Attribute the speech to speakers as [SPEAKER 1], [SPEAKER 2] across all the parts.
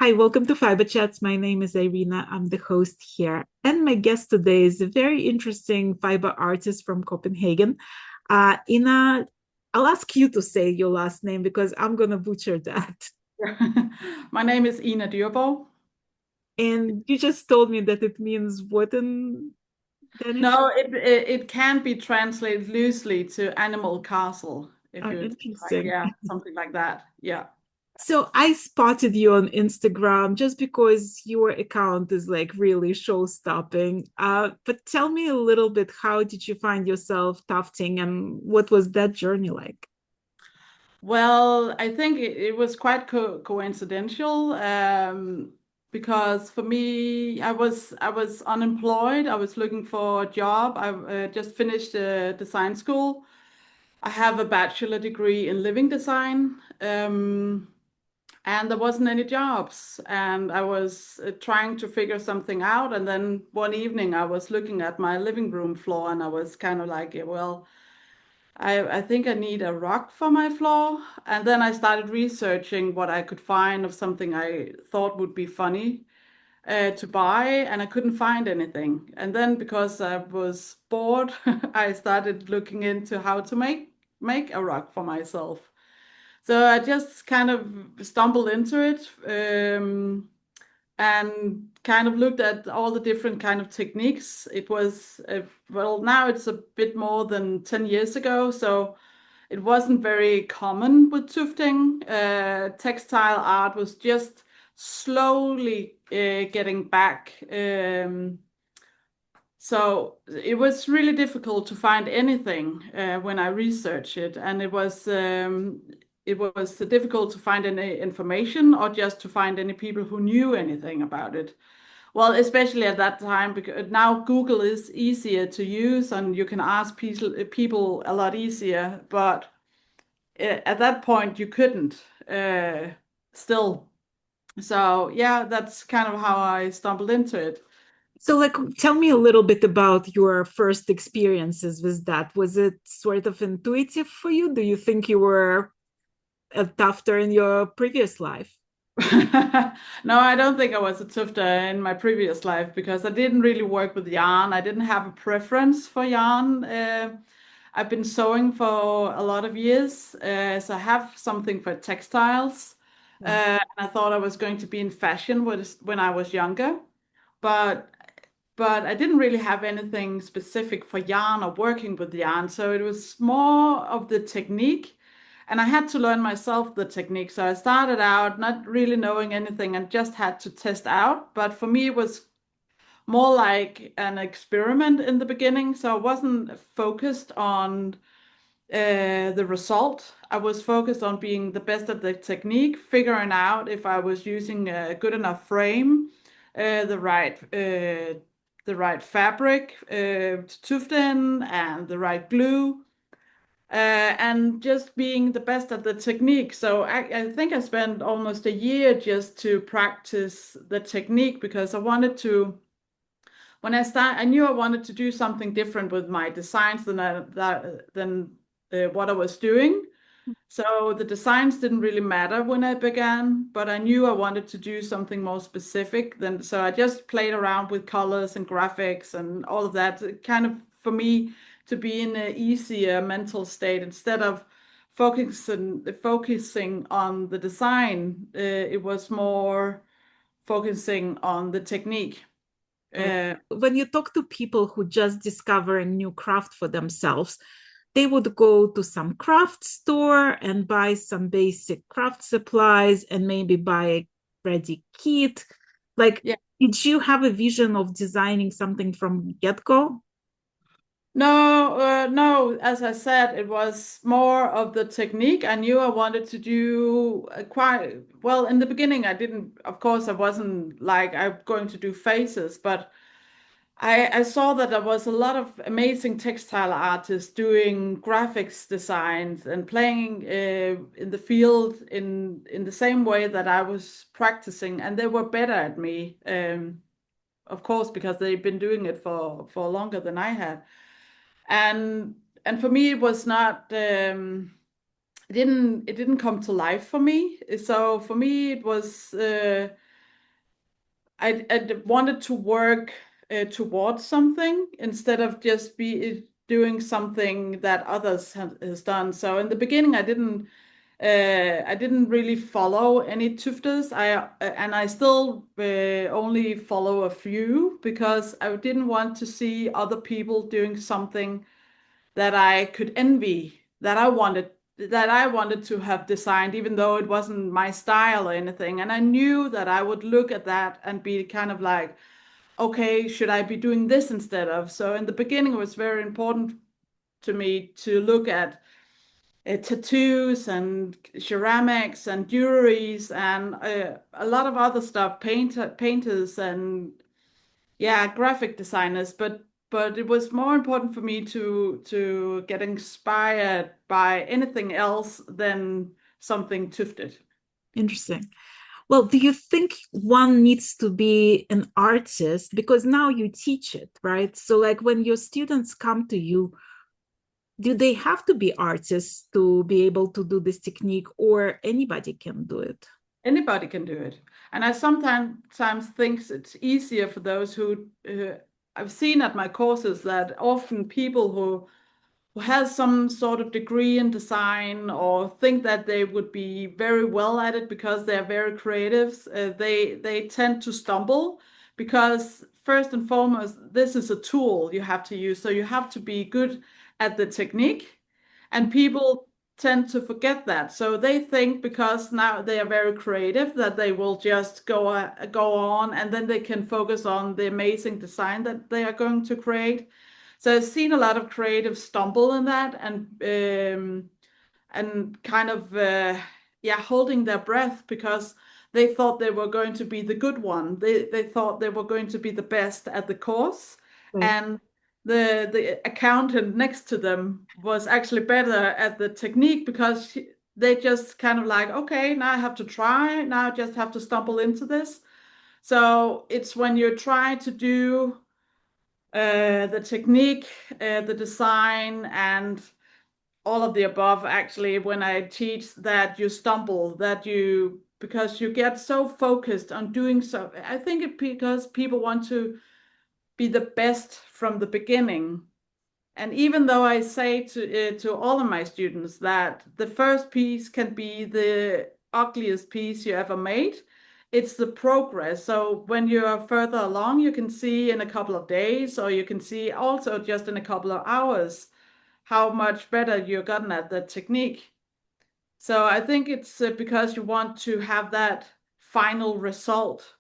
[SPEAKER 1] Hi, welcome to Fiberchats. My name is Irina. I'm the host here. And my guest today is a very interesting fiber artist from Copenhagen. Ina, I'll ask you to say your last name because I'm going to butcher that.
[SPEAKER 2] My name is Ina Dyreborg.
[SPEAKER 1] And you just told me that it means what in Danish?
[SPEAKER 2] No, it can be translated loosely to animal castle if
[SPEAKER 1] Oh,
[SPEAKER 2] you like,
[SPEAKER 1] interesting.
[SPEAKER 2] yeah, something like that. Yeah.
[SPEAKER 1] So I spotted you on Instagram just because your account is like really show-stopping. But tell me a little bit, how did you find yourself tufting and what was that journey like?
[SPEAKER 2] Well, I think it was quite coincidental because for me, I was unemployed. I was looking for a job. I just finished design school. I have a bachelor degree in living design. And there wasn't any jobs, and I was trying to figure something out. And then one evening I was looking at my living room floor, and I was kind of like, yeah, well, I think I need a rock for my floor. And then I started researching what I could find of something I thought would be funny to buy, and I couldn't find anything. And then because I was bored, I started looking into how to make a rock for myself. So I just kind of stumbled into it, and kind of looked at all the different kind of techniques. It was, well, now it's a bit more than 10 years ago, so it wasn't very common with tufting. Textile art was just slowly getting back. So it was really difficult to find anything when I researched it, and it was difficult to find any information or just to find any people who knew anything about it. Well, especially at that time, because now Google is easier to use and you can ask people a lot easier, but at that point you couldn't still. So yeah, that's kind of how I stumbled into it.
[SPEAKER 1] So, like, tell me a little bit about your first experiences with that. Was it sort of intuitive for you? Do you think you were a tufter in your previous life?
[SPEAKER 2] No, I don't think I was a tufter in my previous life because I didn't really work with yarn. I didn't have a preference for yarn. I've been sewing for a lot of years, so I have something for textiles.
[SPEAKER 1] Yeah.
[SPEAKER 2] And I thought I was going to be in fashion when I was younger, but but I didn't really have anything specific for yarn or working with yarn. So it was more of the technique. And I had to learn myself the technique. So I started out not really knowing anything and just had to test out. But for me, it was more like an experiment in the beginning. So I wasn't focused on the result. I was focused on being the best at the technique, figuring out if I was using a good enough frame, uh, the right uh, the right fabric to tuft in, and the right glue, and just being the best at the technique. So I think I spent almost a year just to practice the technique because I wanted to. When I knew I wanted to do something different with my designs than what I was doing. So the designs didn't really matter when I began, but I knew I wanted to do something more specific than so I just played around with colors and graphics and all of that, kind of for me to be in an easier mental state instead of focusing on the design. It was more focusing on the technique.
[SPEAKER 1] Right.
[SPEAKER 2] Uh,
[SPEAKER 1] When you talk to people who just discover a new craft for themselves, they would go to some craft store and buy some basic craft supplies and maybe buy a ready kit. Like,
[SPEAKER 2] yeah.
[SPEAKER 1] did you have a vision of designing something from get-go?
[SPEAKER 2] No, no, as I said, it was more of the technique. I knew I wanted to do quite well in the beginning. I didn't, of course, I wasn't like I'm going to do faces, but I saw that there was a lot of amazing textile artists doing graphics designs and playing in the field in the same way that I was practicing, and they were better at me, of course, because they've been doing it for longer than I had. And and for me it was not it didn't come to life for me. So for me it was I wanted to work towards something instead of just be doing something that others has done. So in the beginning, I didn't really follow any tufters. And I still only follow a few because I didn't want to see other people doing something that I could envy, that I wanted to have designed, even though it wasn't my style or anything. And I knew that I would look at that and be kind of like, okay, should I be doing this instead of? So in the beginning, it was very important to me to look at tattoos and ceramics and jewelries and a lot of other stuff, painters and yeah, graphic designers, but it was more important for me to get inspired by anything else than something tufted.
[SPEAKER 1] Interesting. Well, do you think one needs to be an artist? Because now you teach it, right? So, like when your students come to you, do they have to be artists to be able to do this technique, or anybody can do it?
[SPEAKER 2] Anybody can do it, and I sometimes think it's easier for those who I've seen at my courses that often people who has some sort of degree in design or think that they would be very well at it because they're very creative, they tend to stumble because first and foremost, this is a tool you have to use. So you have to be good at the technique, and people tend to forget that. So they think because now they are very creative that they will just go on and then they can focus on the amazing design that they are going to create. So I've seen a lot of creatives stumble in that and kind of yeah, holding their breath because they thought they were going to be the good one. They thought they were going to be the best at the course,
[SPEAKER 1] Right.
[SPEAKER 2] and the accountant next to them was actually better at the technique because they just kind of like, okay, now I have to try. Now I just have to stumble into this. So it's when you're trying to do the technique, the design, and all of the above, actually, when I teach that you stumble, that you, because you get so focused on doing so. I think it because people want to be the best from the beginning. And even though I say to all of my students that the first piece can be the ugliest piece you ever made, it's the progress. So when you're further along, you can see in a couple of days, or you can see also just in a couple of hours how much better you've gotten at the technique. So I think it's because you want to have that final result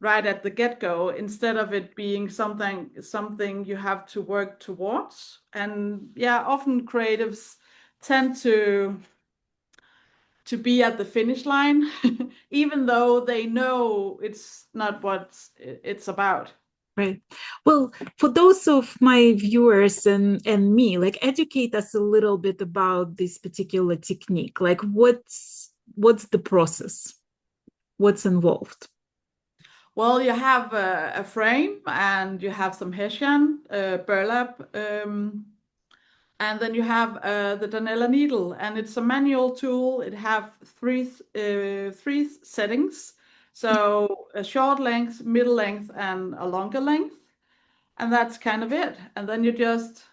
[SPEAKER 2] right at the get-go instead of it being something you have to work towards. And yeah, often creatives tend to be at the finish line even though they know it's not what it's about.
[SPEAKER 1] Right. Well, for those of my viewers and me, like educate us a little bit about this particular technique. Like what's the process? What's involved?
[SPEAKER 2] Well, you have a frame and you have some hessian, burlap, and then you have the Danella needle, and it's a manual tool. It have three settings, so a short length, middle length, and a longer length, and that's kind of it. And then you just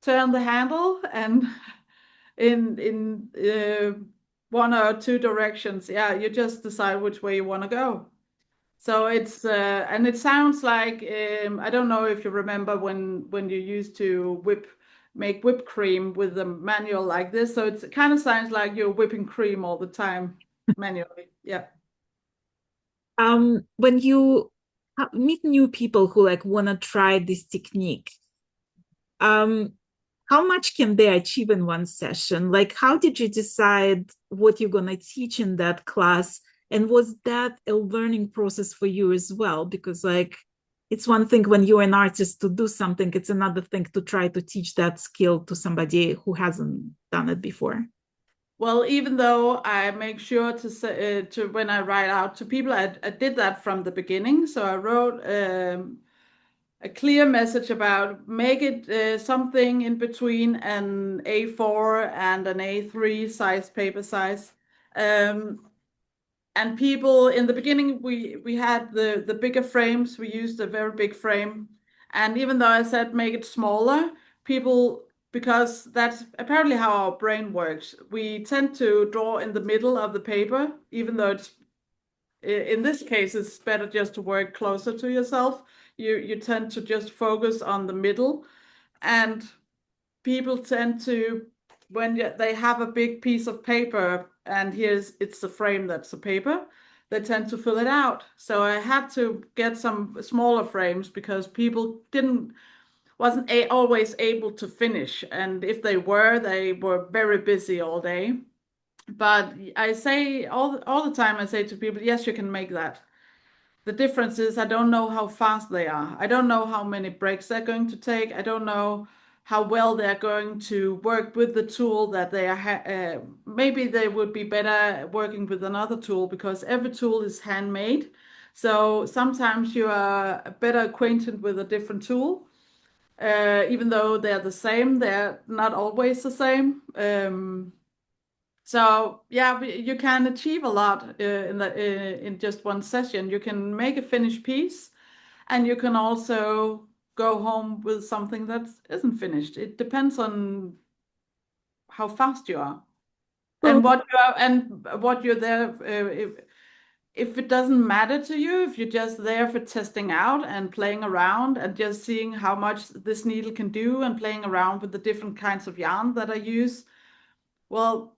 [SPEAKER 2] turn the handle, and in one or two directions, yeah, you just decide which way you want to go. So it's and it sounds like I don't know if you remember when you used to make whipped cream with a manual like this. So it kind of sounds like you're whipping cream all the time manually. Yeah.
[SPEAKER 1] When you meet new people who like want to try this technique, um, how much can they achieve in one session? Like, how did you decide what you're going to teach in that class? And was that a learning process for you as well? Because, like, it's one thing when you're an artist to do something, it's another thing to try to teach that skill to somebody who hasn't done it before.
[SPEAKER 2] Well, even though I make sure to say to when I write out to people, I did that from the beginning. So I wrote a clear message about make it something in between an A4 and an A3 size paper size. Um, and people in the beginning, we had the bigger frames. We used a very big frame, and even though I said make it smaller, people, because that's apparently how our brain works, we tend to draw in the middle of the paper, even though it's in this case it's better just to work closer to yourself. You tend to just focus on the middle, and people tend to, when they have a big piece of paper and it's the frame that's the paper, they tend to fill it out. So I had to get some smaller frames because people didn't wasn't always able to finish, and if they were very busy all day. But I say all the time, I say to people, yes, you can make that. The difference is I don't know how fast they are. I don't know how many breaks they're going to take. I don't know how well they're going to work with the tool that they are. Maybe they would be better working with another tool because every tool is handmade. So sometimes you are better acquainted with a different tool. Even though they're the same, they're not always the same. So yeah, you can achieve a lot in just one session. You can make a finished piece, and you can also go home with something that isn't finished. It depends on how fast you are
[SPEAKER 1] Well,
[SPEAKER 2] and what you're there. If it doesn't matter to you, if you're just there for testing out and playing around and just seeing how much this needle can do and playing around with the different kinds of yarn that I use, well,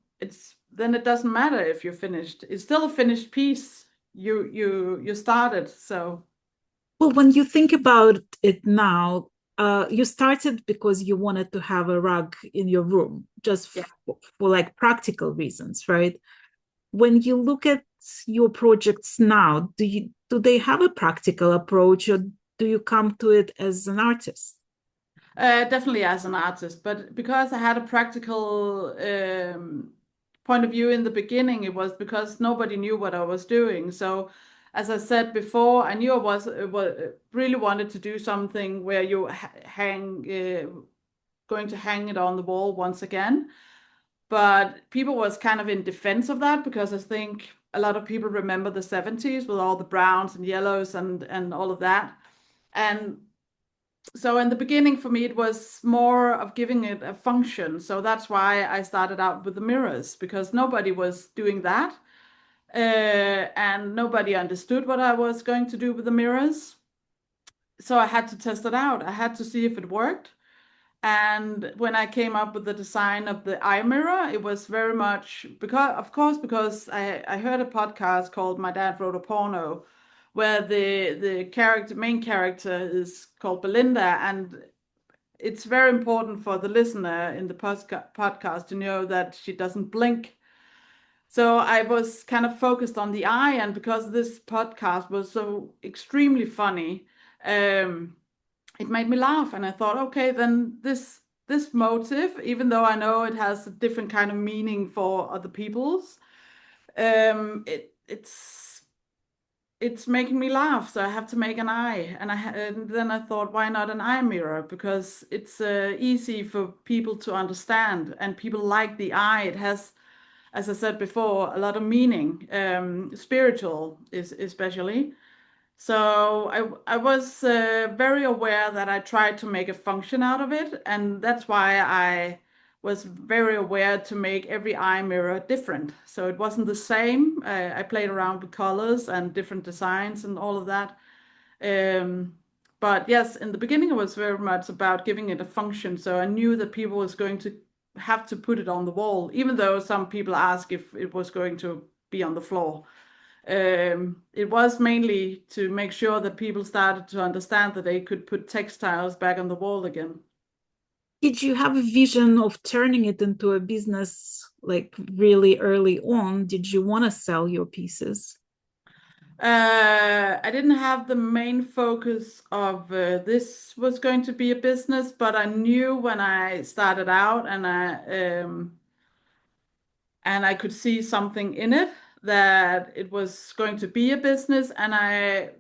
[SPEAKER 2] then it doesn't matter if you're finished. It's still a finished piece. You started. So
[SPEAKER 1] well, when you think about it now, you started because you wanted to have a rug in your room, just
[SPEAKER 2] yeah.
[SPEAKER 1] for like practical reasons, right? When you look at your projects now, do they have a practical approach, or do you come to it as an artist?
[SPEAKER 2] Definitely as an artist, but because I had a practical point of view in the beginning, it was because nobody knew what I was doing. So, as I said before, I knew really wanted to do something where you going to hang it on the wall once again. But people was kind of in defense of that because I think a lot of people remember the 70s with all the browns and yellows and all of that. And so in the beginning for me it was more of giving it a function. So that's why I started out with the mirrors because nobody was doing that. And nobody understood what I was going to do with the mirrors. So I had to test it out. I had to see if it worked. And when I came up with the design of the eye mirror, it was very much because I heard a podcast called My Dad Wrote a Porno, where the main character is called Belinda, and it's very important for the listener in the podcast to know that she doesn't blink. So I was kind of focused on the eye, and because this podcast was so extremely funny, um, it made me laugh, and I thought, okay, then this motive, even though I know it has a different kind of meaning for other people's, it's making me laugh, so I have to make an eye. And then I thought, why not an eye mirror? Because it's easy for people to understand, and people like the eye. It has, as I said before, a lot of meaning, spiritual is especially. So I was very aware that I tried to make a function out of it, and that's why I was very aware to make every eye mirror different. So it wasn't the same. I played around with colors and different designs and all of that. Um, but yes, in the beginning it was very much about giving it a function. So I knew that people was going to have to put it on the wall, even though some people asked if it was going to be on the floor. It was mainly to make sure that people started to understand that they could put textiles back on the wall again.
[SPEAKER 1] Did you have a vision of turning it into a business like really early on? Did you want to sell your pieces?
[SPEAKER 2] I didn't have the main focus of this was going to be a business, but I knew when I started out and I could see something in it that it was going to be a business. And I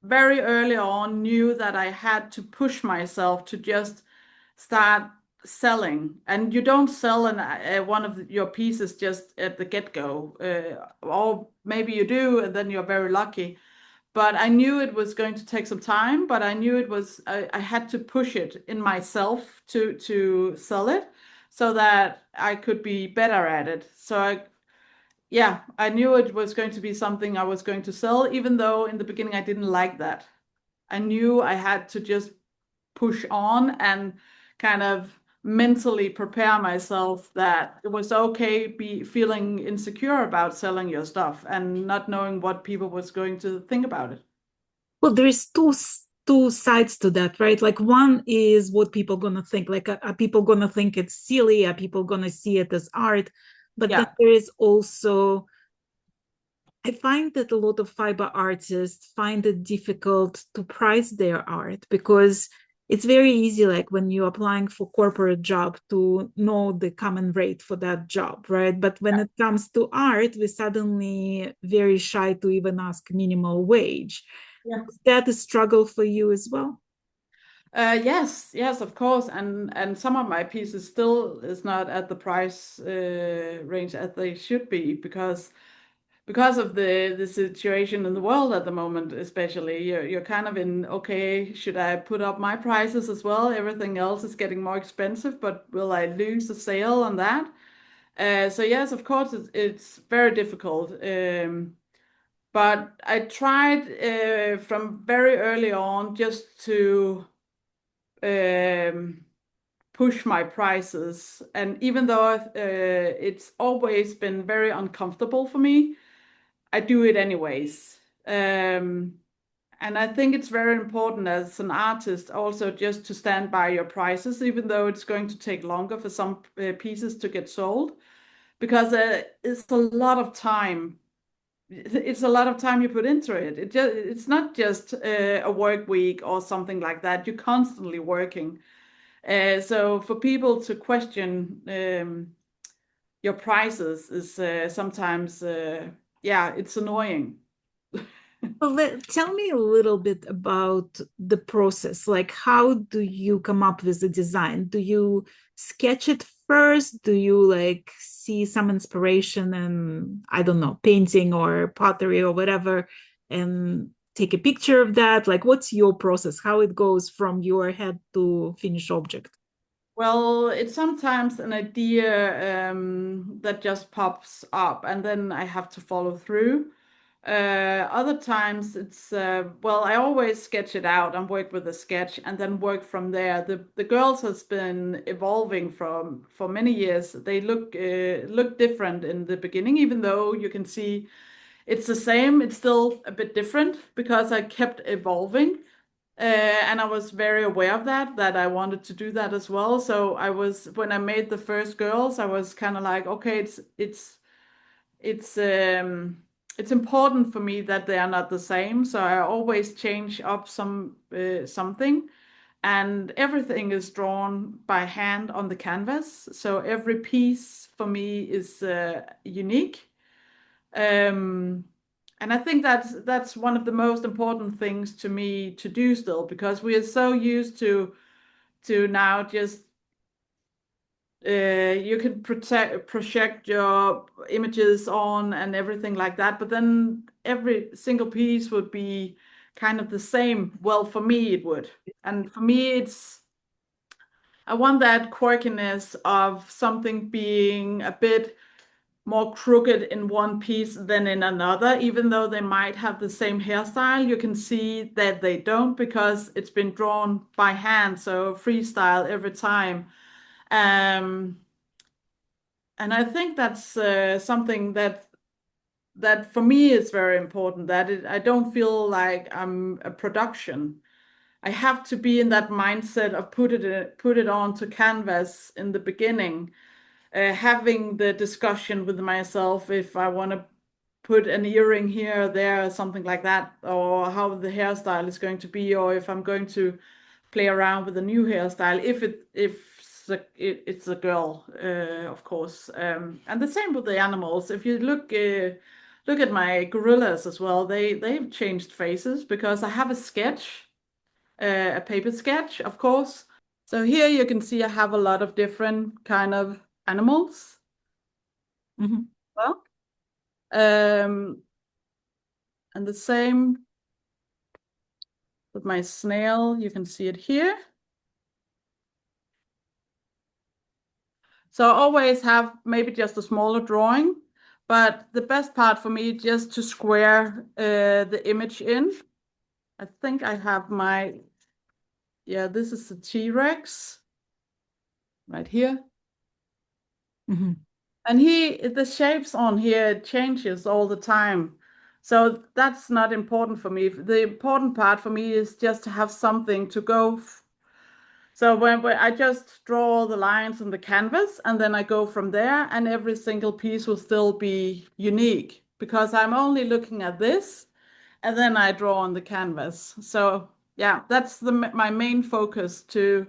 [SPEAKER 2] very early on knew that I had to push myself to just start selling, and you don't sell one of your pieces just at the get-go, or maybe you do, and then you're very lucky. But I knew it was going to take some time, but I knew I had to push it in myself to sell it so that I could be better at it. Yeah, I knew it was going to be something I was going to sell, even though in the beginning I didn't like that. I knew I had to just push on and kind of mentally prepare myself that it was okay be feeling insecure about selling your stuff and not knowing what people was going to think about it.
[SPEAKER 1] Well, there is two sides to that, right? Like one is what people gonna think. Like, are people gonna think it's silly? Are people gonna see it as art? But then
[SPEAKER 2] Yeah.
[SPEAKER 1] there is also, I find that a lot of fiber artists find it difficult to price their art because it's very easy, like when you're applying for corporate job, to know the common rate for that job, right? But when it comes to art, we're suddenly very shy to even ask minimal wage.
[SPEAKER 2] Yeah.
[SPEAKER 1] Was that a struggle for you as well?
[SPEAKER 2] Yes, yes, of course, and some of my pieces still is not at the price range as they should be because of the situation in the world at the moment, especially. You're kind of in, okay, should I put up my prices as well? Everything else is getting more expensive, but will I lose the sale on that? So yes, of course, it's very difficult. But I tried from very early on just to um, push my prices. And even though it's always been very uncomfortable for me, I do it anyways. And I think it's very important as an artist also just to stand by your prices, even though it's going to take longer for some pieces to get sold, because it's a lot of time. It's a lot of time you put into it. It's not just a work week or something like that. You're constantly working. So for people to question your prices is sometimes, yeah, it's annoying.
[SPEAKER 1] Well, tell me a little bit about the process. Like, how do you come up with a design? Do you sketch it first? Do you like see some inspiration and, I don't know, painting or pottery or whatever, and take a picture of that? Like, what's your process? How it goes from your head to finished object?
[SPEAKER 2] Well, it's sometimes an idea that just pops up, and then I have to follow through. Other times it's well, I always sketch it out and work with a sketch, and then work from there. The girls has been evolving from for many years. They look different in the beginning, even though you can see it's the same. It's still a bit different because I kept evolving. And I was very aware of that I wanted to do that as well. So when I made the first girls, I was kind of like, okay, it's it's important for me that they are not the same. So I always change up something, and everything is drawn by hand on the canvas. So every piece for me is unique. Um, and I think that's one of the most important things to me to do still, because we are so used to now just you can project your images on and everything like that, but then every single piece would be kind of the same. Well, for me it would, and for me it's I want that quirkiness of something being a bit more crooked in one piece than in another, even though they might have the same hairstyle. You can see that they don't because it's been drawn by hand, so freestyle every time. Um, and I think that's something that for me is very important. I don't feel like I'm a production. I have to be in that mindset of put it on to canvas in the beginning, having the discussion with myself if I want to put an earring here or there or something like that, or how the hairstyle is going to be, or if I'm going to play around with a new hairstyle if it's a girl, of course. And the same with the animals. If you look at my gorillas as well, they've changed faces because I have a sketch, a paper sketch, of course. So here you can see I have a lot of different kind of animals.
[SPEAKER 1] Mhm.
[SPEAKER 2] Well, and the same with my snail. You can see it here. So I always have maybe just a smaller drawing, but the best part for me is just to square the image in. I think I have my, yeah, this is the T-Rex right here.
[SPEAKER 1] Mhm.
[SPEAKER 2] And the shapes on here changes all the time. So that's not important for me. The important part for me is just to have something to go. So when I just draw all the lines on the canvas and then I go from there, and every single piece will still be unique because I'm only looking at this and then I draw on the canvas. So yeah, that's my main focus, to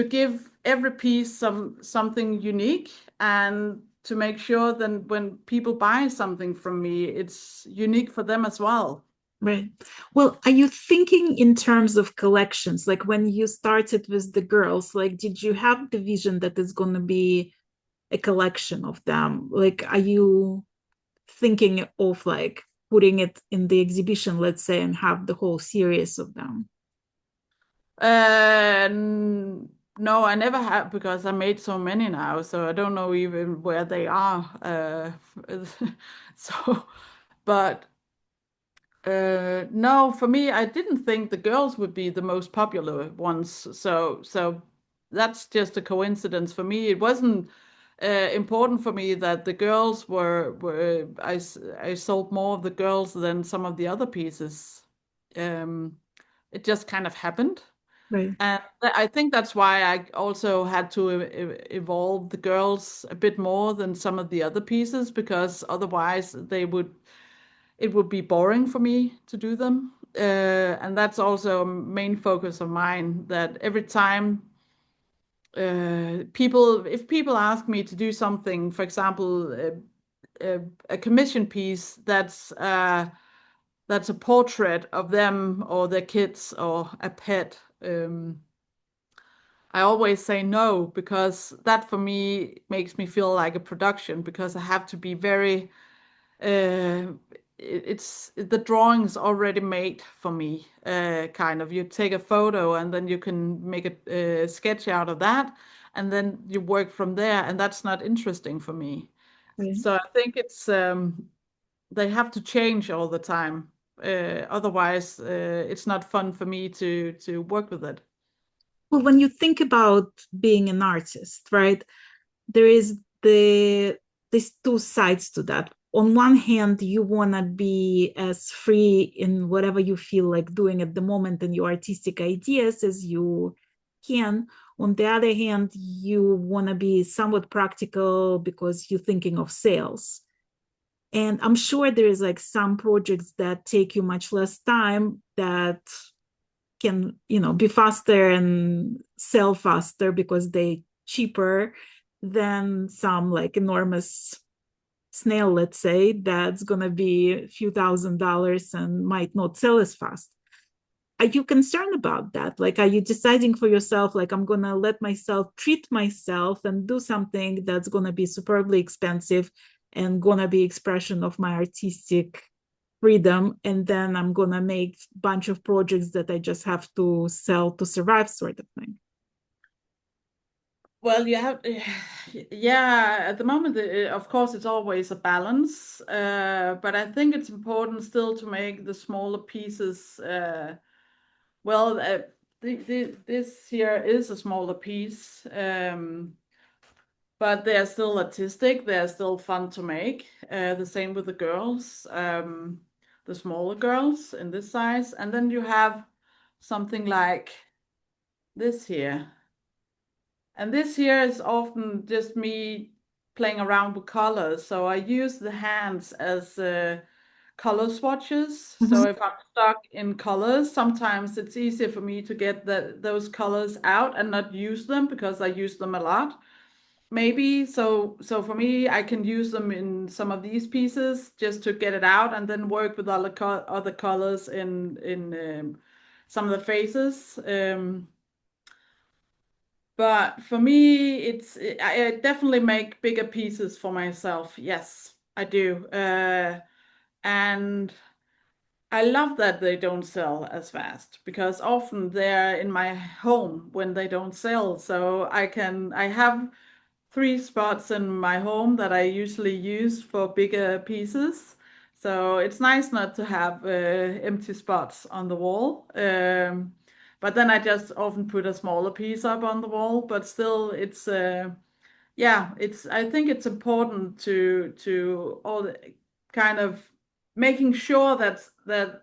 [SPEAKER 2] give every piece something unique, and to make sure that when people buy something from me, it's unique for them as well.
[SPEAKER 1] Right. Well, are you thinking in terms of collections? Like when you started with the girls, like did you have the vision that it's going to be a collection of them? Like, are you thinking of like putting it in the exhibition, let's say, and have the whole series of them?
[SPEAKER 2] No, I never have because I made so many now, so I don't know even where they are. So, but no, for me, I didn't think the girls would be the most popular ones. So that's just a coincidence for me. It wasn't important for me that the girls were I sold more of the girls than some of the other pieces. It just kind of happened.
[SPEAKER 1] Right.
[SPEAKER 2] And I think that's why I also had to evolve the girls a bit more than some of the other pieces, because otherwise it would be boring for me to do them. And that's also a main focus of mine, that every time if people ask me to do something, for example, a commission piece that's a portrait of them or their kids or a pet. I always say no, because that for me makes me feel like a production, because I have to be very uh, it's the drawing's already made for me. Kind of, you take a photo and then you can make a sketch out of that, and then you work from there, and that's not interesting for me.
[SPEAKER 1] Right.
[SPEAKER 2] So I think it's they have to change all the time. Otherwise, it's not fun for me to work with it.
[SPEAKER 1] Well, when you think about being an artist, right, there is these two sides to that. On one hand, you want to be as free in whatever you feel like doing at the moment and your artistic ideas as you can. On the other hand, you want to be somewhat practical because you're thinking of sales. And I'm sure there is like some projects that take you much less time that can, be faster and sell faster because they cheaper than some like enormous snail, let's say, that's gonna be a few $1,000s and might not sell as fast. Are you concerned about that? Like, are you deciding for yourself, like, I'm gonna let myself treat myself and do something that's gonna be superbly expensive and gonna be expression of my artistic freedom, and then I'm gonna make a bunch of projects that I just have to sell to survive, sort of thing?
[SPEAKER 2] Well, you have, yeah, at the moment, of course, it's always a balance. But I think it's important still to make the smaller pieces. Well, this here is a smaller piece, but they're still artistic. They're still fun to make. The same with the girls, the smaller girls in this size. And then you have something like this here. And this here is often just me playing around with colors. So I use the hands as color swatches. So
[SPEAKER 1] Mhm.
[SPEAKER 2] if I'm stuck in colors, sometimes it's easier for me to get those colors out and not use them because I use them a lot. Maybe so for me, I can use them in some of these pieces just to get it out, and then work with other colors in some of the faces. But for me, I definitely make bigger pieces for myself. Yes, I do. And I love that they don't sell as fast because often they're in my home when they don't sell. So I have three spots in my home that I usually use for bigger pieces. So it's nice not to have empty spots on the wall. But then I just often put a smaller piece up on the wall. But still, yeah, it's I think it's important to all kind of making sure that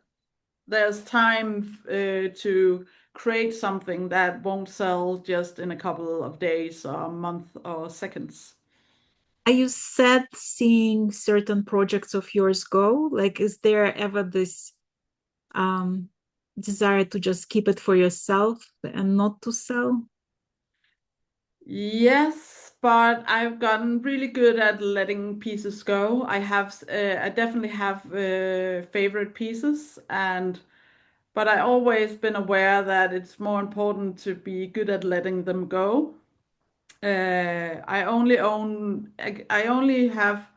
[SPEAKER 2] there's time to create something that won't sell just in a couple of days or a month or seconds.
[SPEAKER 1] Are you sad seeing certain projects of yours go? Like, is there ever this um, desire to just keep it for yourself and not to sell?
[SPEAKER 2] Yes, but I've gotten really good at letting pieces go. I definitely have favorite pieces, and but I always been aware that it's more important to be good at letting them go. I only have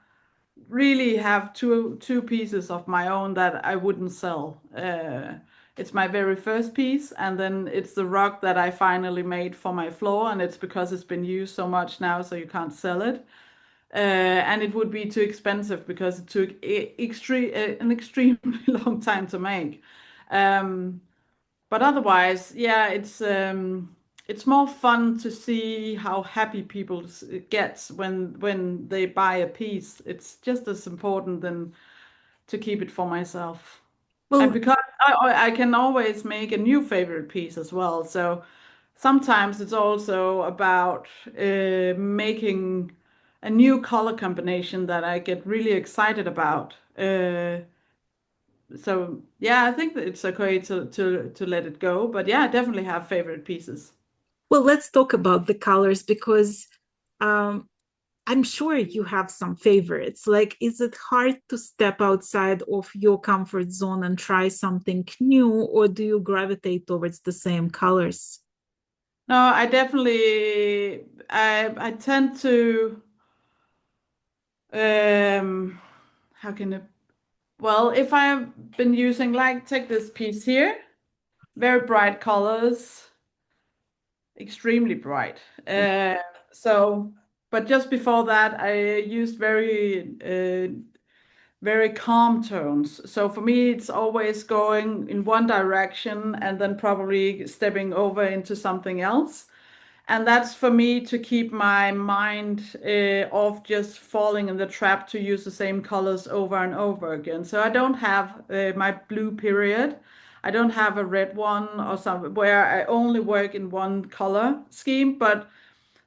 [SPEAKER 2] really have two pieces of my own that I wouldn't sell. It's my very first piece, and then it's the rug that I finally made for my floor, and it's because it's been used so much now, so you can't sell it. And it would be too expensive because it took an extremely long time to make. Um, but otherwise, yeah, it's more fun to see how happy people get when they buy a piece. It's just as important than to keep it for myself. And
[SPEAKER 1] Well,
[SPEAKER 2] because I can always make a new favorite piece as well. So sometimes it's also about making a new color combination that I get really excited about. So yeah, I think that it's okay to let it go. But yeah, I definitely have favorite pieces.
[SPEAKER 1] well, let's talk about the colors because um, I'm sure you have some favorites. Like, is it hard to step outside of your comfort zone and try something new, or do you gravitate towards the same colors?
[SPEAKER 2] No, I definitely I tend to how can it well if I've been using like take this piece here, very bright colors, extremely bright. So but just before that I used very calm tones. So for me, it's always going in one direction and then probably stepping over into something else. And that's for me to keep my mind off just falling in the trap to use the same colors over and over again. So I don't have my blue period. I don't have a red one or something where I only work in one color scheme, but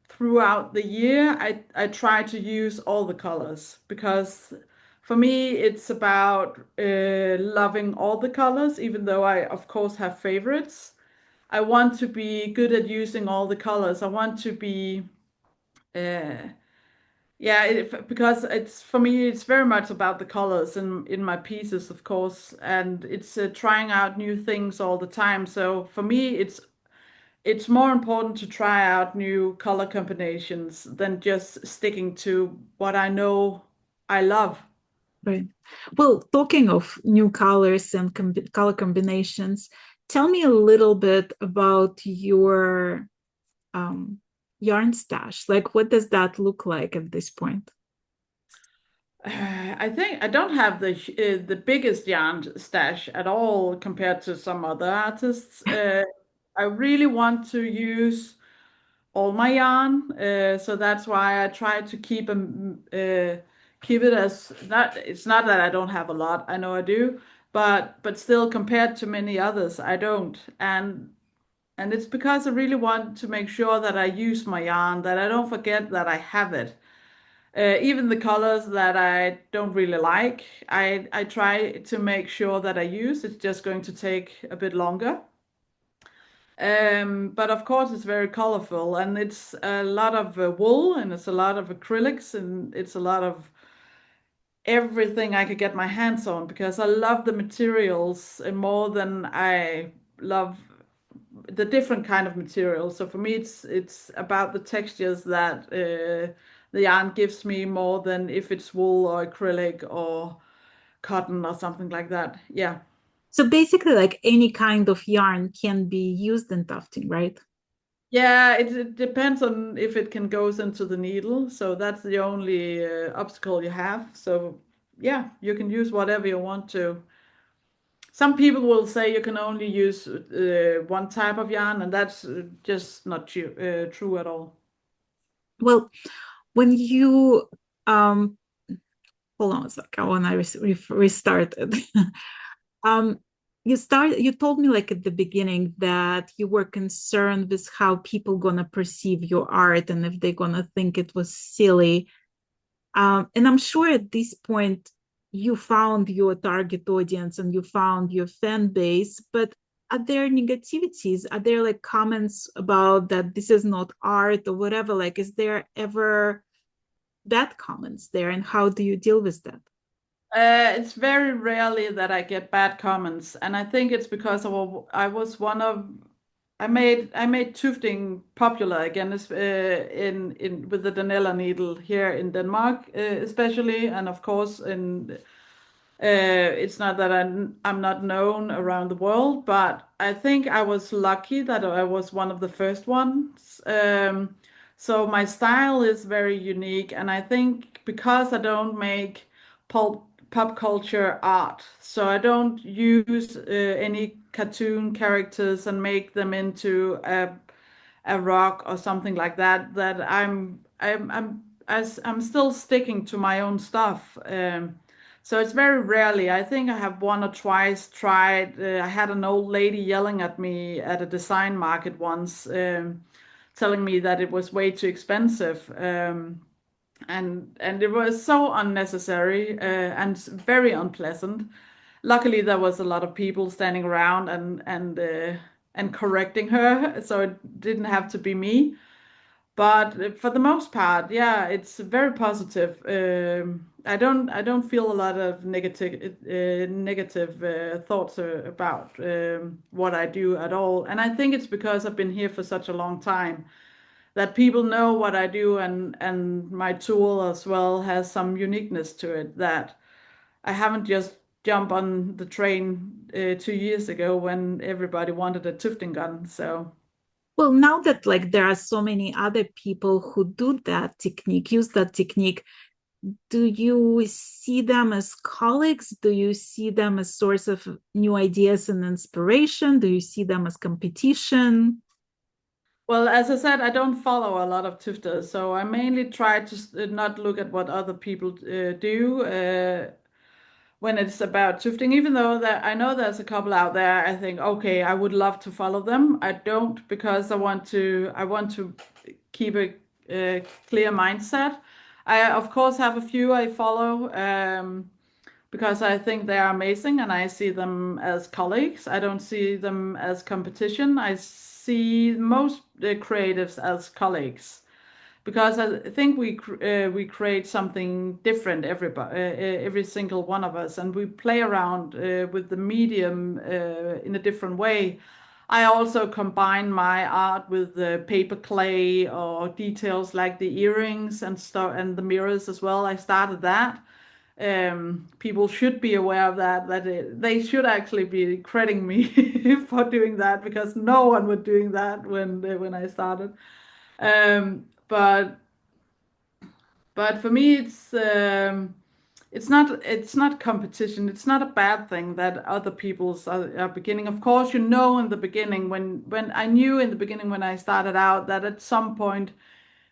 [SPEAKER 2] throughout the year, I try to use all the colors because for me, it's about loving all the colors, even though I, of course, have favorites. I want to be good at using all the colors. I want to be, uh, yeah, because it's for me, it's very much about the colors in my pieces, of course, and it's trying out new things all the time. So for me, it's more important to try out new color combinations than just sticking to what I know I love.
[SPEAKER 1] Right. Well, talking of new colors and color combinations, tell me a little bit about your um, yarn stash. Like, what does that look like at this point?
[SPEAKER 2] I think I don't have the biggest yarn stash at all compared to some other artists. I really want to use all my yarn, so that's why I try to keep it as not. It's not that I don't have a lot. I know I do, but still compared to many others, I don't. And it's because I really want to make sure that I use my yarn, that I don't forget that I have it. Even the colors that I don't really like, I try to make sure that I use. It's just going to take a bit longer. But of course, it's very colorful and it's a lot of wool and it's a lot of acrylics and it's a lot of everything I could get my hands on because I love the materials more than I love the different kind of material. So for me, it's about the textures that the yarn gives me more than if it's wool or acrylic or cotton or something like that. Yeah.
[SPEAKER 1] So basically, like any kind of yarn can be used in tufting, right?
[SPEAKER 2] Yeah, it depends on if it can goes into the needle. So that's the only obstacle you have. So yeah, you can use whatever you want to. Some people will say you can only use one type of yarn, and that's just not true at all.
[SPEAKER 1] Well, when you hold on a sec, I want to restart it. um, you told me like at the beginning that you were concerned with how people gonna perceive your art and if they're gonna think it was silly. And I'm sure at this point you found your target audience and you found your fan base, but are there negativities? Are there like comments about that this is not art or whatever? Like, is there ever bad comments there, and how do you deal with that?
[SPEAKER 2] It's very rarely that I get bad comments, and I think it's because I was one of I made tufting popular again in with the Danella needle here in Denmark, especially, and of course in it's not that I'm not known around the world, but I think I was lucky that I was one of the first ones. So my style is very unique, and I think because I don't make pop culture art, so I don't use any cartoon characters and make them into a rock or something like that. That I'm still sticking to my own stuff. So it's very rarely. I think I have one or twice tried. I had an old lady yelling at me at a design market once, telling me that it was way too expensive. And it was so unnecessary and very unpleasant. Luckily, there was a lot of people standing around and correcting her, so it didn't have to be me. But for the most part, yeah, it's very positive. I don't feel a lot of negative thoughts about what I do at all. And I think it's because I've been here for such a long time that people know what I do, and my tool as well has some uniqueness to it that I haven't just jumped on the train 2 years ago when everybody wanted a tufting gun. So.
[SPEAKER 1] Well, now that like there are so many other people who do that technique, use that technique, do you see them as colleagues? Do you see them as source of new ideas and inspiration? Do you see them as competition?
[SPEAKER 2] Well, as I said, I don't follow a lot of tufters, so I mainly try to not look at what other people do when it's about tufting. Even though that I know there's a couple out there, I think, okay, I would love to follow them. I don't because I want to keep a clear mindset. I of course have a few I follow. Because I think they are amazing and I see them as colleagues. I don't see them as competition. I see most creatives as colleagues because I think we create something different every single one of us, and we play around with the medium in a different way. I also combine my art with the paper clay or details like the earrings and stuff and the mirrors as well. I started that. People should be aware of that, they should actually be crediting me for doing that because no one was doing that when I started. But for me, it's not competition. It's not a bad thing that other people's are beginning. Of course, in the beginning when I knew in the beginning when I started out that at some point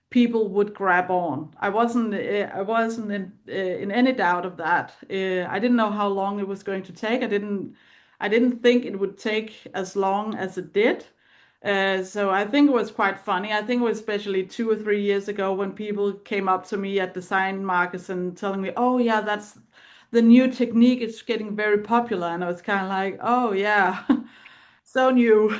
[SPEAKER 2] people would grab on. I wasn't in any doubt of that. I didn't know how long it was going to take. I didn't think it would take as long as it did. So I think it was quite funny. I think it was especially 2 or 3 years ago when people came up to me at design markets and telling me, "Oh yeah, that's the new technique. It's getting very popular." And I was kind of like, "Oh yeah, so new."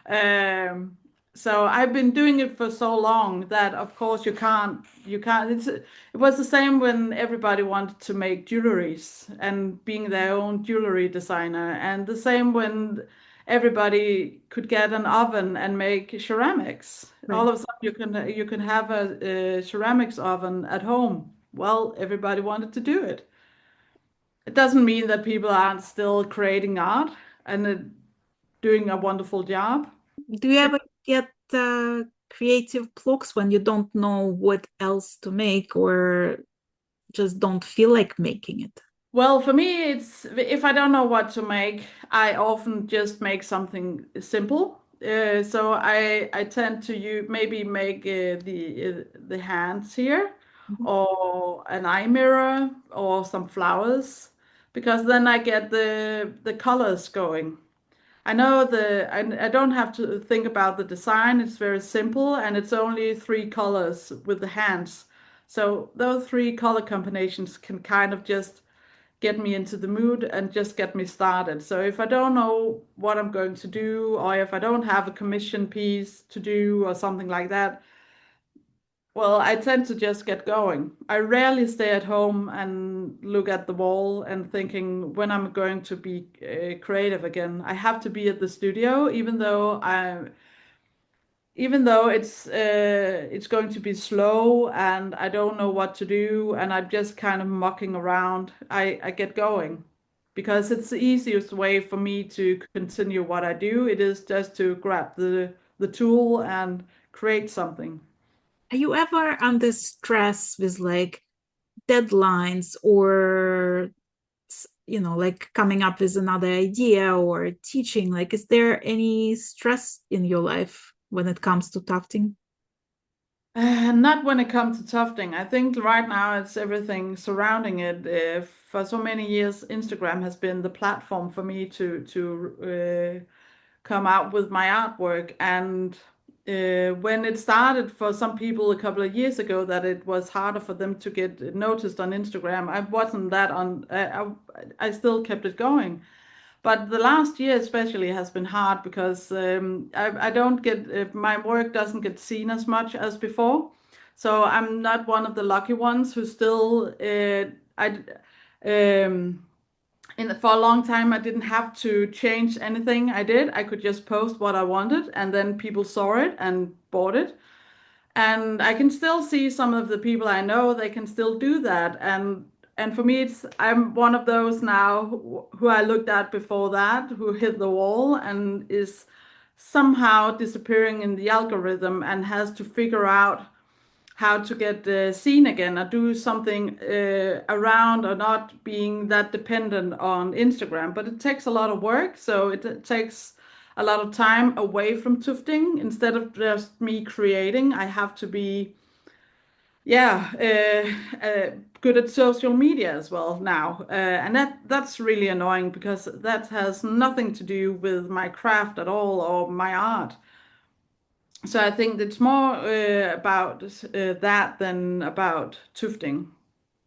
[SPEAKER 2] Um, so I've been doing it for so long that of course you can't it was the same when everybody wanted to make jewelries and being their own jewelry designer, and the same when everybody could get an oven and make ceramics.
[SPEAKER 1] Right.
[SPEAKER 2] All of a sudden, you can have a ceramics oven at home. Well, everybody wanted to do it. It doesn't mean that people aren't still creating art and doing a wonderful job.
[SPEAKER 1] Do you ever get creative blocks when you don't know what else to make or just don't feel like making it?
[SPEAKER 2] Well, for me, it's if I don't know what to make, I often just make something simple. So I tend to maybe make the hands here,
[SPEAKER 1] Mhm.
[SPEAKER 2] or an eye mirror, or some flowers, because then I get the colors going. I know I don't have to think about the design. It's very simple, and it's only three colors with the hands. So those three color combinations can kind of just get me into the mood and just get me started. So if I don't know what I'm going to do, or if I don't have a commission piece to do or something like that, well, I tend to just get going. I rarely stay at home and look at the wall and thinking when I'm going to be creative again. I have to be at the studio, even though it's going to be slow and I don't know what to do and I'm just kind of mucking around, I get going because it's the easiest way for me to continue what I do. It is just to grab the tool and create something.
[SPEAKER 1] Are you ever under stress with like deadlines or like coming up with another idea or teaching? Like, is there any stress in your life when it comes to tufting?
[SPEAKER 2] Not when it comes to Tufting. I think right now it's everything surrounding it. For so many years, Instagram has been the platform for me to come out with my artwork. And when it started for some people a couple of years ago, that it was harder for them to get noticed on Instagram, I wasn't that on. I still kept it going. But the last year especially has been hard because I don't get my work doesn't get seen as much as before. So I'm not one of the lucky ones who still I for a long time I didn't have to change anything I did. I could just post what I wanted and then people saw it and bought it. And I can still see some of the people I know, they can still do that. And for me, I'm one of those now who I looked at before that, who hit the wall and is somehow disappearing in the algorithm and has to figure out how to get seen again or do something around or not being that dependent on Instagram. But it takes a lot of work, so it takes a lot of time away from tufting. Instead of just me creating, I have to be, yeah, good at social media as well now, and that's really annoying because that has nothing to do with my craft at all or my art. So I think it's more about that than about tufting.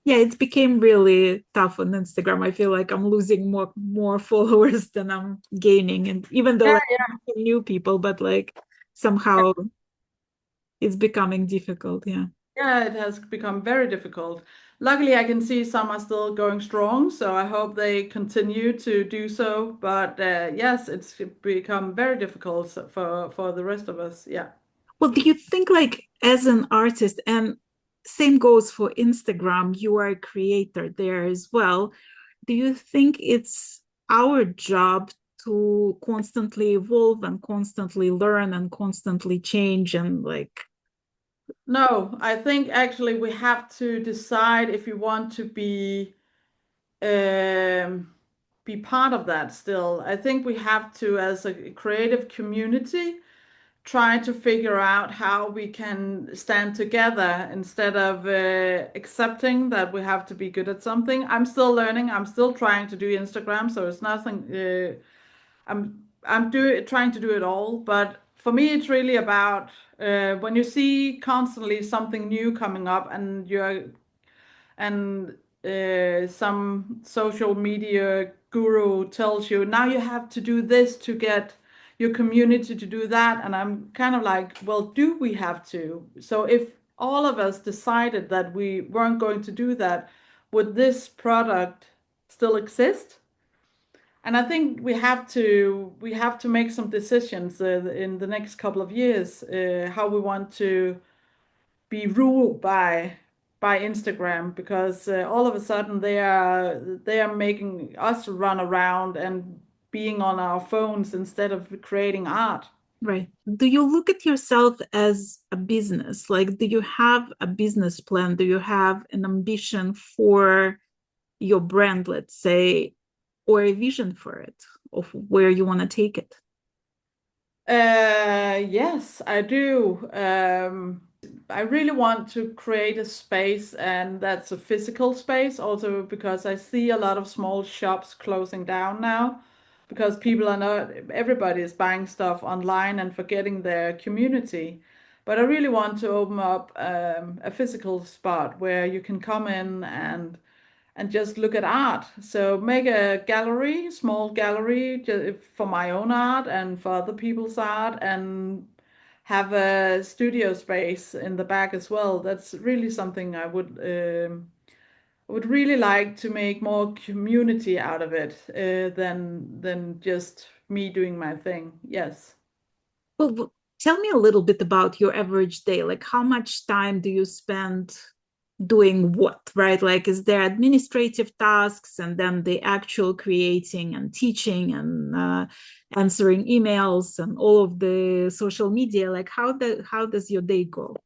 [SPEAKER 1] Yeah, it became really tough on Instagram. I feel like I'm losing more followers than I'm gaining, and even though
[SPEAKER 2] Yeah,
[SPEAKER 1] like new people, but like somehow it's becoming difficult. Yeah.
[SPEAKER 2] yeah, it has become very difficult. Luckily, I can see some are still going strong, so I hope they continue to do so. But yes, it's become very difficult for the rest of us. Yeah.
[SPEAKER 1] Well, do you think like as an artist, and same goes for Instagram, you are a creator there as well. Do you think it's our job to constantly evolve and constantly learn and constantly change and like
[SPEAKER 2] No, I think actually we have to decide if we want to um, be part of that still. I think we have to, as a creative community, try to figure out how we can stand together instead of accepting that we have to be good at something. I'm still learning. I'm still trying to do Instagram, so it's nothing. I'm trying to do it all, but for me, it's really about when you see constantly something new coming up, and some social media guru tells you now you have to do this to get your community to do that, and I'm kind of like, well, do we have to? So if all of us decided that we weren't going to do that, would this product still exist? And I think we have to make some decisions in the next couple of years, how we want to be ruled by Instagram, because all of a sudden they are making us run around and being on our phones instead of creating art.
[SPEAKER 1] Right. Do you look at yourself as a business? Like, do you have a business plan? Do you have an ambition for your brand, let's say, or a vision for it of where you want to take it?
[SPEAKER 2] Yes, I do. I really want to create a space, and that's a physical space, also because I see a lot of small shops closing down now because people are not, everybody is buying stuff online and forgetting their community. But I really want to open up a physical spot where you can come in and just look at art. So make a gallery, small gallery for my own art and for other people's art, and have a studio space in the back as well. That's really something I would really like to make more community out of it, than just me doing my thing. Yes.
[SPEAKER 1] Well, tell me a little bit about your average day. Like, how much time do you spend doing what, right? Like, is there administrative tasks and then the actual creating and teaching and answering emails and all of the social media? Like, how does your day go?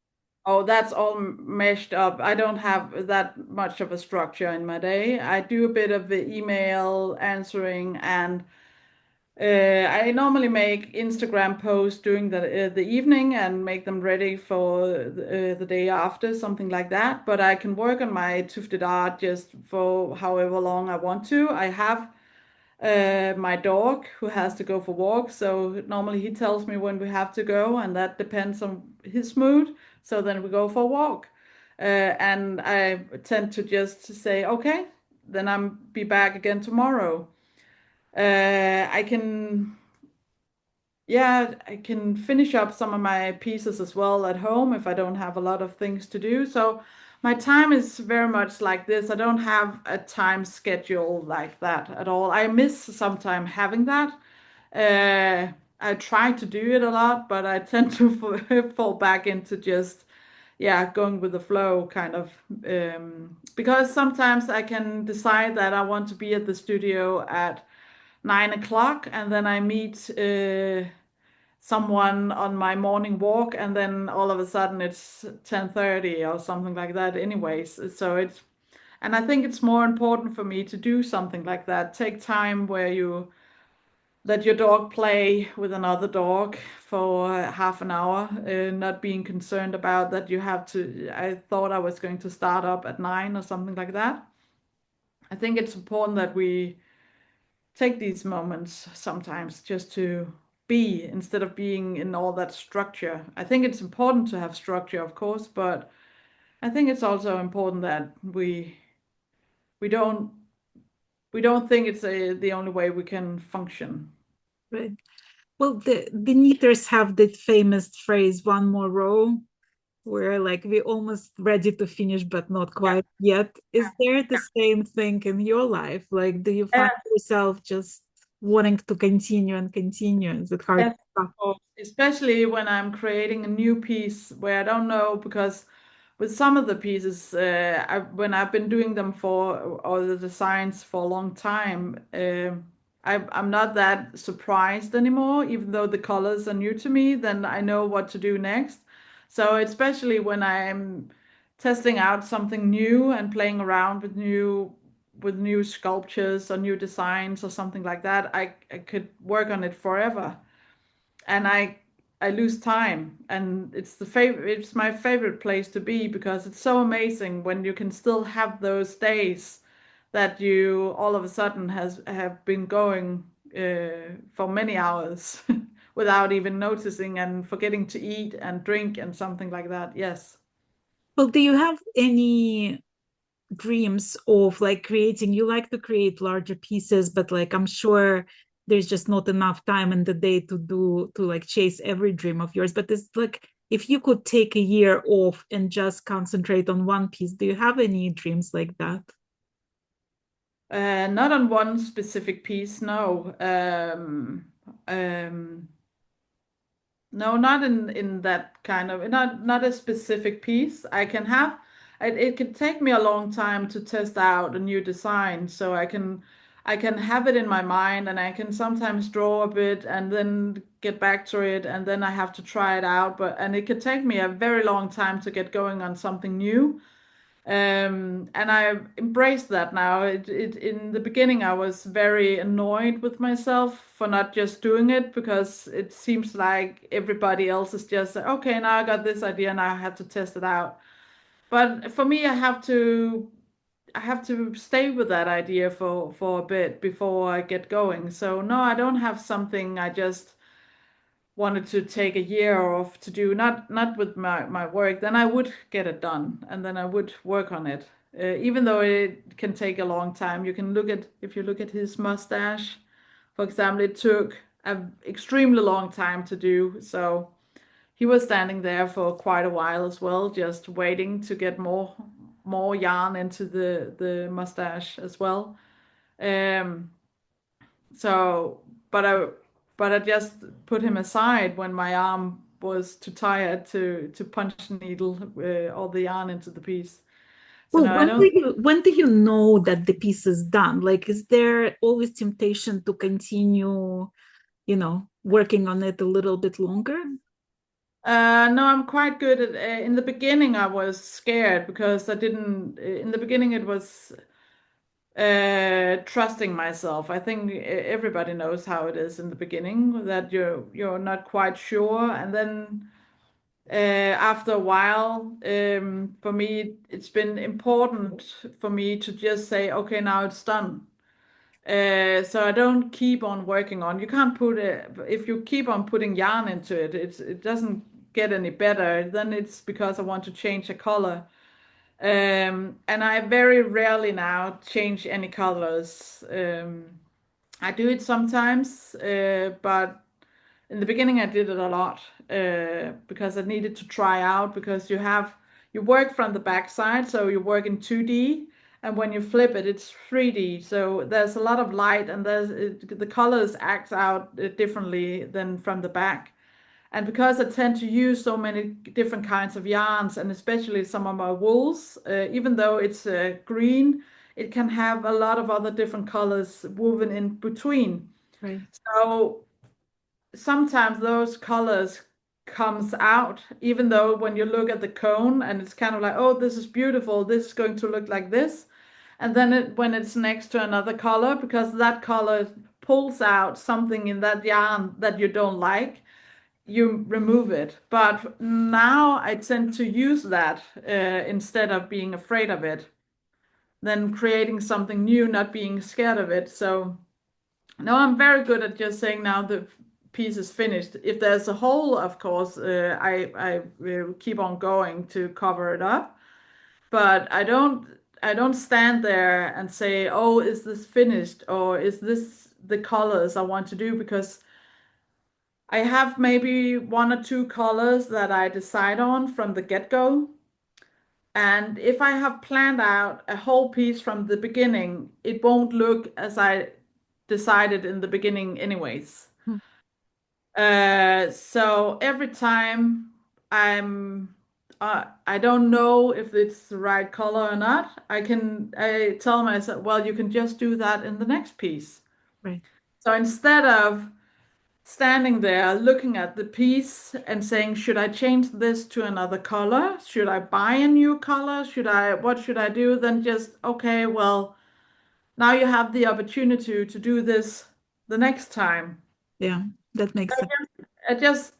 [SPEAKER 2] Oh, that's all meshed up. I don't have that much of a structure in my day. I do a bit of the email answering, and I normally make Instagram posts during the evening and make them ready for the day after, something like that. But I can work on my tufted art just for however long I want to. I have my dog who has to go for walks, so normally he tells me when we have to go, and that depends on his mood. So then we go for a walk, and I tend to just say, okay, then I'm be back again tomorrow. I can, yeah, I can finish up some of my pieces as well at home if I don't have a lot of things to do. So my time is very much like this. I don't have a time schedule like that at all. I miss sometimes having that. I try to do it a lot, but I tend to fall back into just, yeah, going with the flow kind of. Because sometimes I can decide that I want to be at the studio at 9 o'clock, and then I meet someone on my morning walk, and then all of a sudden it's 10:30 or something like that anyways. So it's, and I think it's more important for me to do something like that. Take time where you let your dog play with another dog for half an hour, not being concerned about that you have to. I thought I was going to start up at 9 or something like that. I think it's important that we take these moments sometimes just to be, instead of being in all that structure. I think it's important to have structure, of course, but I think it's also important that we don't we don't think it's the only way we can function.
[SPEAKER 1] Right. Well, the knitters have that famous phrase, one more row, where like we're almost ready to finish, but not
[SPEAKER 2] Yeah.
[SPEAKER 1] quite yet. Is there the same thing in your life? Like, do you
[SPEAKER 2] Yeah.
[SPEAKER 1] find yourself just wanting to continue and continue? Is it hard to
[SPEAKER 2] Yes, of
[SPEAKER 1] stop?
[SPEAKER 2] course. Especially when I'm creating a new piece where I don't know, because with some of the pieces, when I've been doing them for, or the designs for a long time, I'm not that surprised anymore, even though the colors are new to me, then I know what to do next. So especially when I'm testing out something new and playing around with new sculptures or new designs or something like that, I could work on it forever, and I lose time, and it's my favorite place to be, because it's so amazing when you can still have those days that you all of a sudden has have been going for many hours without even noticing, and forgetting to eat and drink and something like that. Yes.
[SPEAKER 1] Well, do you have any dreams of like creating? You like to create larger pieces, but like I'm sure there's just not enough time in the day to like chase every dream of yours. But it's like, if you could take a year off and just concentrate on one piece, do you have any dreams like that?
[SPEAKER 2] Not on one specific piece, no. No, not in that kind of not a specific piece. I can have it can take me a long time to test out a new design, so I can have it in my mind and I can sometimes draw a bit and then get back to it and then I have to try it out. But and it could take me a very long time to get going on something new. And I embrace that now. In the beginning, I was very annoyed with myself for not just doing it because it seems like everybody else is just okay. Now I got this idea, now I have to test it out. But for me, I have to stay with that idea for a bit before I get going. So no, I don't have something I just wanted to take a year off to do, not with my work, then I would get it done and then I would work on it. Even though it can take a long time, you can look at if you look at his mustache, for example, it took an extremely long time to do. So he was standing there for quite a while as well, just waiting to get more yarn into the mustache as well. Um, so, but I just put him aside when my arm was too tired to punch needle all the yarn into the piece. So
[SPEAKER 1] Well,
[SPEAKER 2] no, I don't.
[SPEAKER 1] when do you know that the piece is done? Like, is there always temptation to continue, working on it a little bit longer?
[SPEAKER 2] No, I'm quite good at. In the beginning, I was scared because I didn't. In the beginning, it was trusting myself. I think everybody knows how it is in the beginning that you're not quite sure, and then after a while, for me, it's been important for me to just say, okay, now it's done. So I don't keep on working on. You can't put it if you keep on putting yarn into it, it doesn't get any better. Then it's because I want to change a color. And I very rarely now change any colors. I do it sometimes, but in the beginning I did it a lot because I needed to try out because you work from the back side, so you work in 2D, and when you flip it, it's 3D. So there's a lot of light, and the colors act out differently than from the back. And because I tend to use so many different kinds of yarns, and especially some of my wools, even though it's green, it can have a lot of other different colors woven in between.
[SPEAKER 1] Right.
[SPEAKER 2] So sometimes those colors comes out, even though when you look at the cone and it's kind of like, oh, this is beautiful, this is going to look like this. And then when it's next to another color, because that color pulls out something in that yarn that you don't like, you remove it. But now I tend to use that instead of being afraid of it, then creating something new, not being scared of it. So no, I'm very good at just saying now the piece is finished. If there's a hole, of course, I will keep on going to cover it up. But I don't stand there and say, "Oh, is this finished?" or "Is this the colors I want to do?" Because I have maybe one or two colors that I decide on from the get-go. And if I have planned out a whole piece from the beginning, it won't look as I decided in the beginning anyways.
[SPEAKER 1] Hmm.
[SPEAKER 2] So every time I don't know if it's the right color or not, I tell myself, well, you can just do that in the next piece.
[SPEAKER 1] Right.
[SPEAKER 2] So instead of standing there looking at the piece and saying, should I change this to another color? Should I buy a new color? What should I do? Then just, okay, well, now you have the opportunity to do this the next time.
[SPEAKER 1] Yeah, that makes sense.
[SPEAKER 2] I just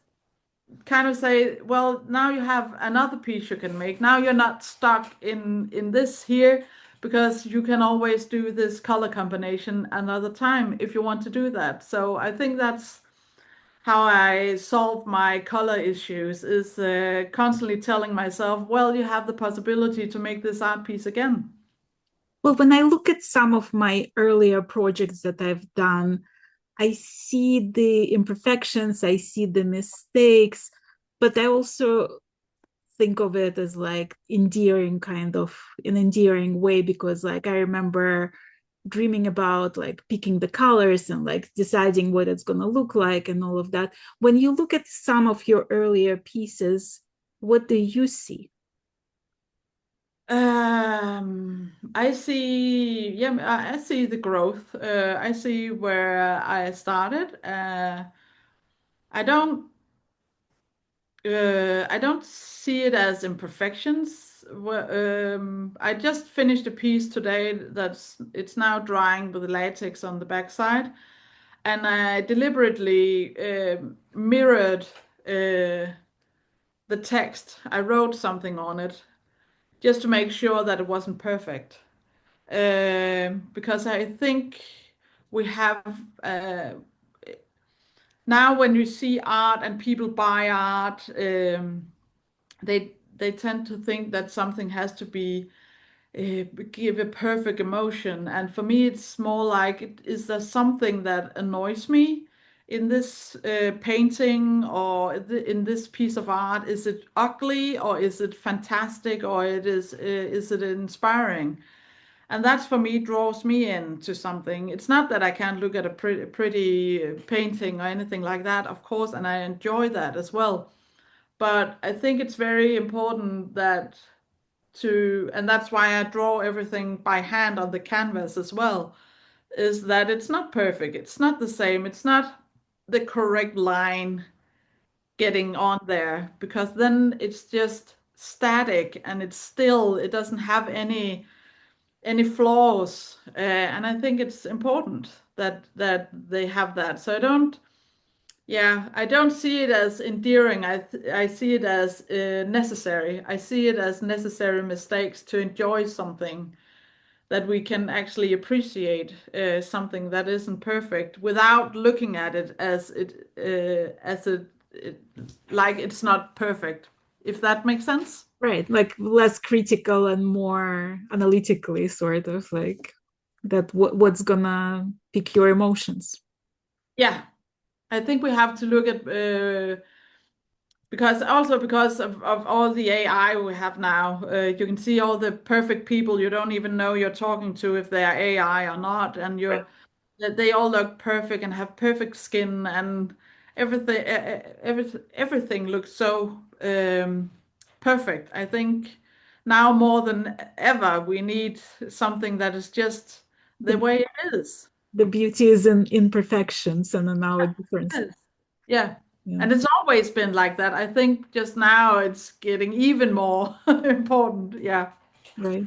[SPEAKER 2] kind of say, well, now you have another piece you can make. Now you're not stuck in this here because you can always do this color combination another time if you want to do that. So I think that's how I solve my color issues is constantly telling myself, well, you have the possibility to make this art piece again.
[SPEAKER 1] Well, when I look at some of my earlier projects that I've done, I see the imperfections, I see the mistakes, but I also think of it as like endearing, kind of an endearing way, because like I remember dreaming about like picking the colors and like deciding what it's going to look like and all of that. When you look at some of your earlier pieces, what do you see?
[SPEAKER 2] I see, yeah, I see the growth. I see where I started. I don't, I don't see it as imperfections. I just finished a piece today it's now drying with latex on the backside, and I deliberately mirrored the text. I wrote something on it just to make sure that it wasn't perfect. Because I think we have now when you see art and people buy art, they tend to think that something has to be give a perfect emotion. And for me, it's more like, is there something that annoys me in this painting or in this piece of art? Is it ugly or is it fantastic or is it inspiring? And that's for me draws me into something. It's not that I can't look at a pretty painting or anything like that, of course, and I enjoy that as well. But I think it's very important that and that's why I draw everything by hand on the canvas as well, is that it's not perfect. It's not the same. It's not the correct line getting on there because then it's just static and it's still, it doesn't have any flaws. And I think it's important that they have that. So I don't see it as endearing. I see it as necessary. I see it as necessary mistakes to enjoy something that we can actually appreciate something that isn't perfect without looking at it as like it's not perfect. If that makes sense.
[SPEAKER 1] Right, like less critical and more analytically, sort of like that what's gonna pick your emotions.
[SPEAKER 2] Yeah, I think we have to look at because of all the AI we have now, you can see all the perfect people you don't even know you're talking to if they are AI or not, and
[SPEAKER 1] Right.
[SPEAKER 2] that they all look perfect and have perfect skin and everything looks so perfect. I think now more than ever we need something that is just the
[SPEAKER 1] The
[SPEAKER 2] way it is.
[SPEAKER 1] the beauty is in imperfections and in our difference.
[SPEAKER 2] Yes. Yeah.
[SPEAKER 1] Yeah,
[SPEAKER 2] And it's always been like that. I think just now it's getting even more important. Yeah.
[SPEAKER 1] right.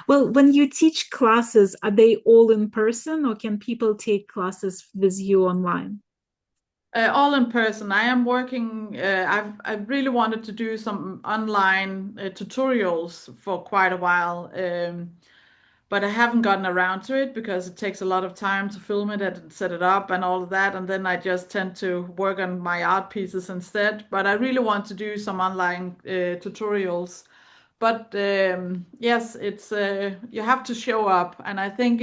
[SPEAKER 1] Well, when you teach classes, are they all in person or can people take classes with you online?
[SPEAKER 2] All in person. I am working. I really wanted to do some online tutorials for quite a while, but I haven't gotten around to it because it takes a lot of time to film it and set it up and all of that. And then I just tend to work on my art pieces instead. But I really want to do some online tutorials. But yes, it's you have to show up, and I think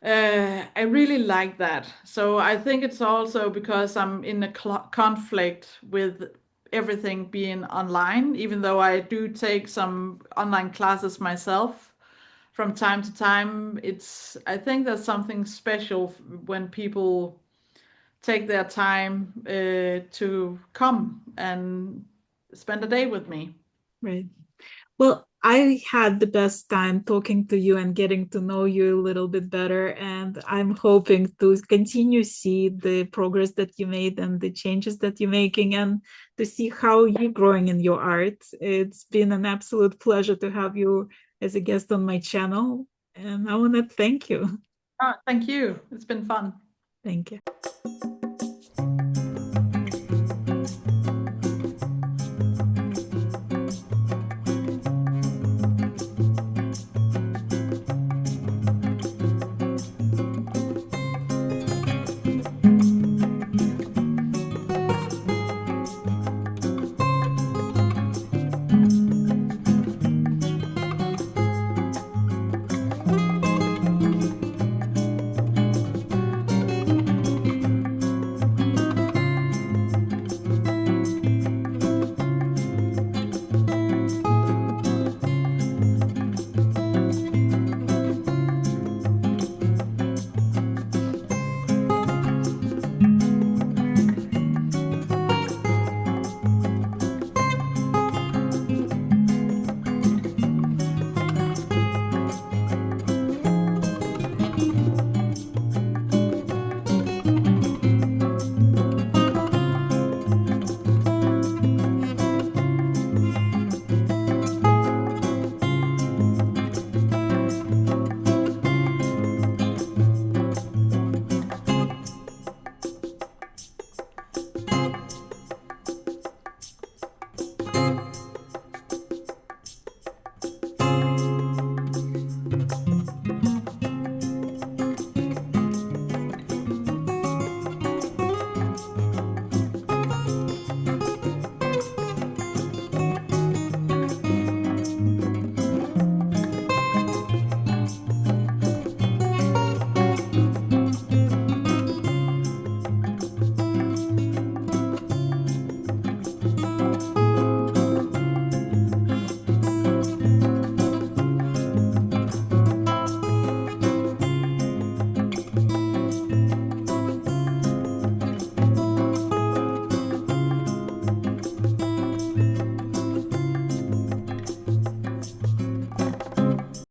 [SPEAKER 2] I really like that. So I think it's also because I'm in a conflict with everything being online, even though I do take some online classes myself from time to time. I think there's something special when people take their time to come and spend a day with me.
[SPEAKER 1] Right. Well, I had the best time talking to you and getting to know you a little bit better. And I'm hoping to continue see the progress that you made and the changes that you're making and to see how you're growing in your art. It's been an absolute pleasure to have you as a guest on my channel. And I want to thank you.
[SPEAKER 2] Thank you. It's been fun.
[SPEAKER 1] Thank you.